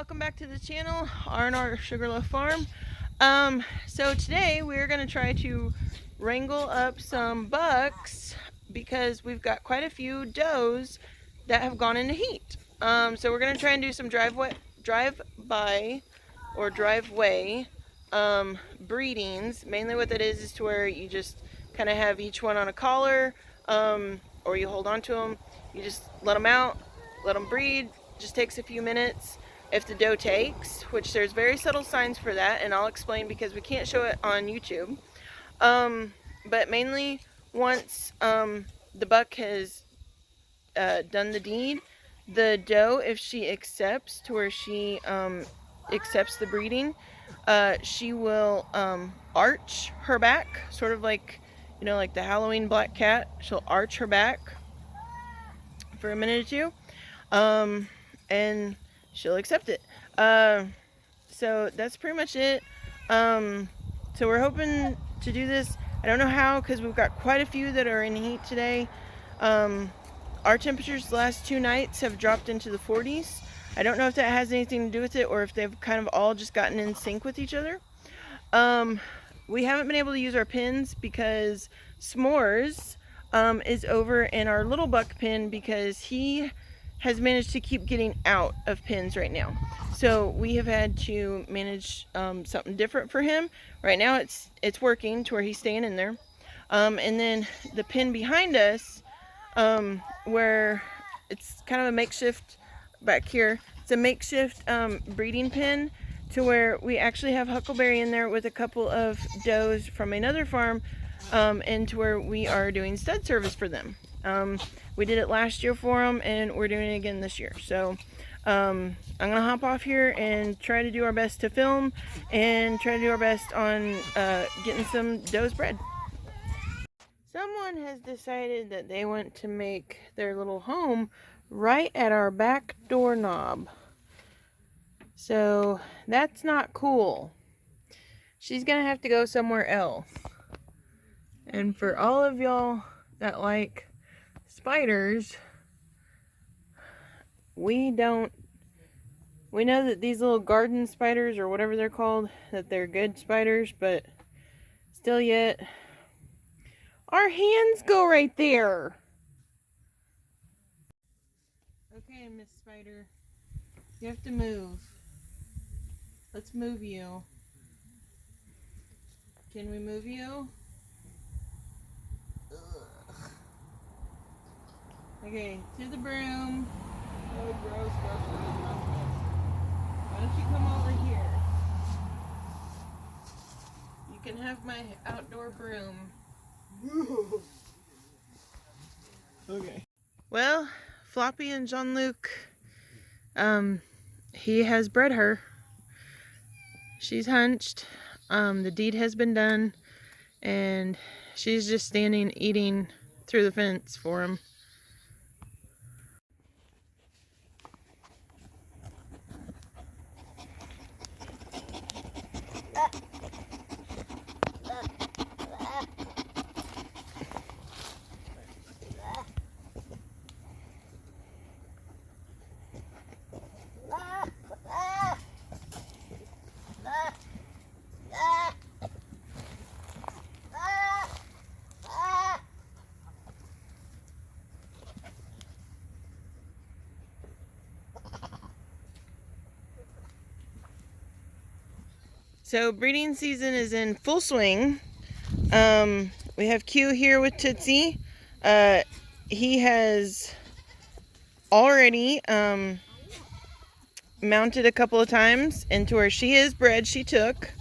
welcome back to the channel, R&R Sugar Loaf Farm. So today we're going to try to wrangle up some bucks because we've got quite a few does that have gone into heat. So we're going to try and do some drive-by or driveway breedings. Mainly what that is to where you just kind of have each one on a collar, or you hold on to them. You just let them out, let them breed. Just takes a few minutes. If the doe takes, which there's very subtle signs for that, and I'll explain because we can't show it on YouTube. But mainly once the buck has done the deed, the doe, if she accepts to where she accepts the breeding, she will arch her back, sort of like, you know, like the Halloween black cat. She'll arch her back for a minute or two, and she'll accept it. So that's pretty much it. So we're hoping to do this. I don't know how, because we've got quite a few that are in heat today. Our temperatures the last 2 nights have dropped into the 40s. I don't know if that has anything to do with it, or if they've kind of all just gotten in sync with each other. We haven't been able to use our pins because S'mores is over in our little buck pen because he has managed to keep getting out of pins right now. So we have had to manage something different for him. Right now it's working to where he's staying in there. And then the pen behind us, where it's kind of a makeshift back here, it's a makeshift breeding pen to where we actually have Huckleberry in there with a couple of does from another farm, and to where we are doing stud service for them. We did it last year for them, and we're doing it again this year. So I'm gonna hop off here and try to do our best to film and try to do our best on getting some does bred. Someone has decided that they want to make their little home right at our back doorknob. So that's not cool. She's gonna have to go somewhere else. And for all of y'all that like spiders, we know that these little garden spiders, or whatever they're called, that they're good spiders, but still yet, our hands go right there. Okay, Miss Spider, you have to move. Let's move you. Can we move you? Okay, to the broom. Oh, gross. Why don't you come over here? You can have my outdoor broom. Okay. Well, Floppy and Jean-Luc, he has bred her. She's hunched. The deed has been done, and she's just standing eating through the fence for him. So breeding season is in full swing. We have Q here with Tootsie. He has already mounted a couple of times into where she is bred. She took,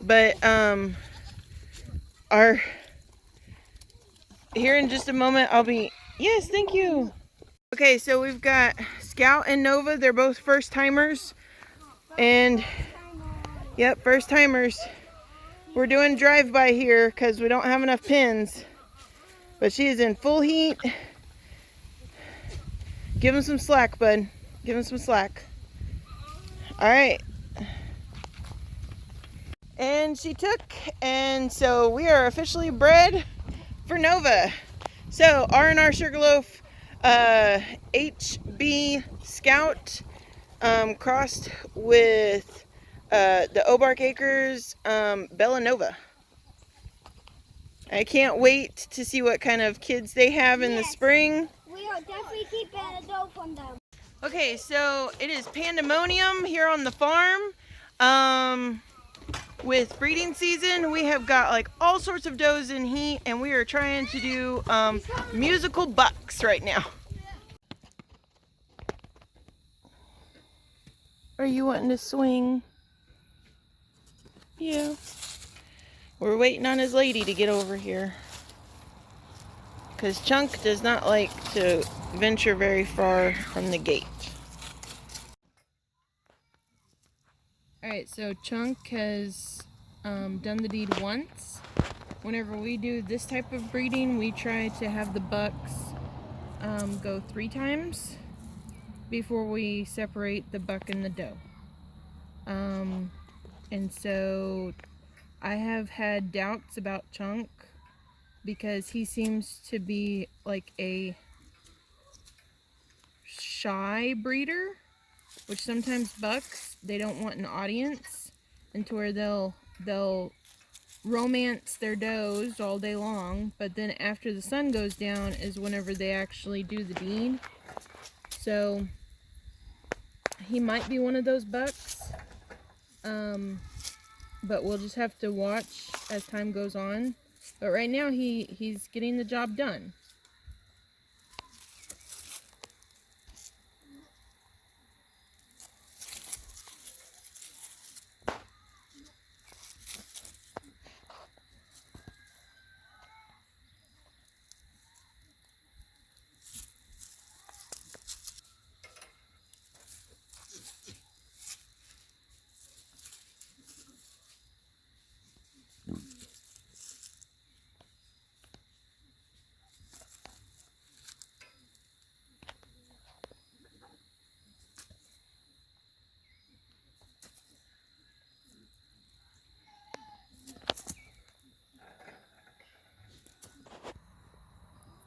but here in just a moment I'll be, yes, thank you. Okay, so we've got Scout and Nova. They're both first timers, and yep, first timers. We're doing drive-by here because we don't have enough pins. But she is in full heat. Give him some slack, bud. Give him some slack. Alright. And she took, and so we are officially bred for Nova. So R&R Sugar Loaf HB Scout crossed with the Obark Acres Bellanova. I can't wait to see what kind of kids they have in the spring. We are definitely keeping a doe from them. Okay, so it is pandemonium here on the farm. With breeding season, we have got like all sorts of does in heat, and we are trying to do musical bucks right now. Are you wanting to swing? Yeah. We're waiting on his lady to get over here, because Chunk does not like to venture very far from the gate. Alright, so Chunk has done the deed once. Whenever we do this type of breeding, we try to have the bucks go 3 times before we separate the buck and the doe. And so I have had doubts about Chunk because he seems to be like a shy breeder, which sometimes bucks, they don't want an audience, and to where they'll romance their does all day long, but then after the sun goes down is whenever they actually do the deed. So he might be one of those bucks, but we'll just have to watch as time goes on. But right now he's getting the job done.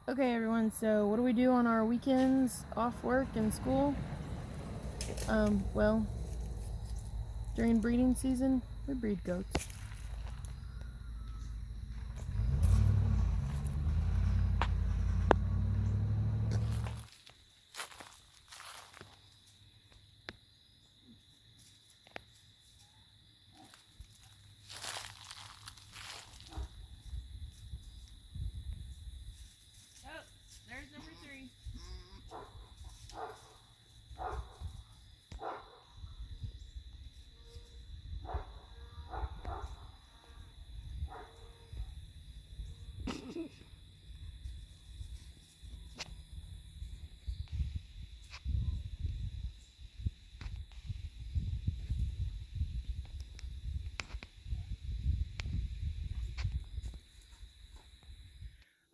Okay everyone, so what do we do on our weekends off work and school? Well, during breeding season, we breed goats. Oh, there's number 3.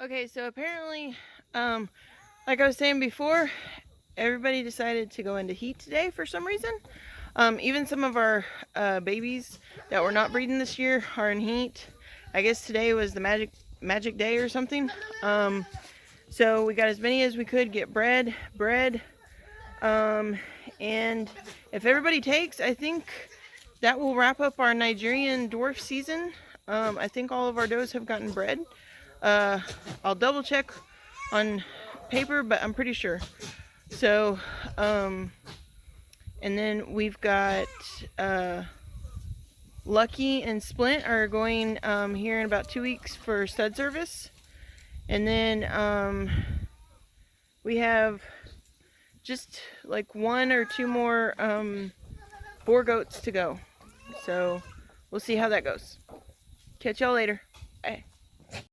Okay, so apparently, like I was saying before, everybody decided to go into heat today for some reason. Even some of our babies that were not breeding this year are in heat. I guess today was the magic day or something. So we got as many as we could get bred. And if everybody takes, I think that will wrap up our Nigerian dwarf season. I think all of our does have gotten bred. I'll double check on paper, but I'm pretty sure. So, and then we've got Lucky and Splint are going here in about 2 weeks for stud service. And then we have just like 1 or 2 more boar goats to go. So we'll see how that goes. Catch y'all later. Bye.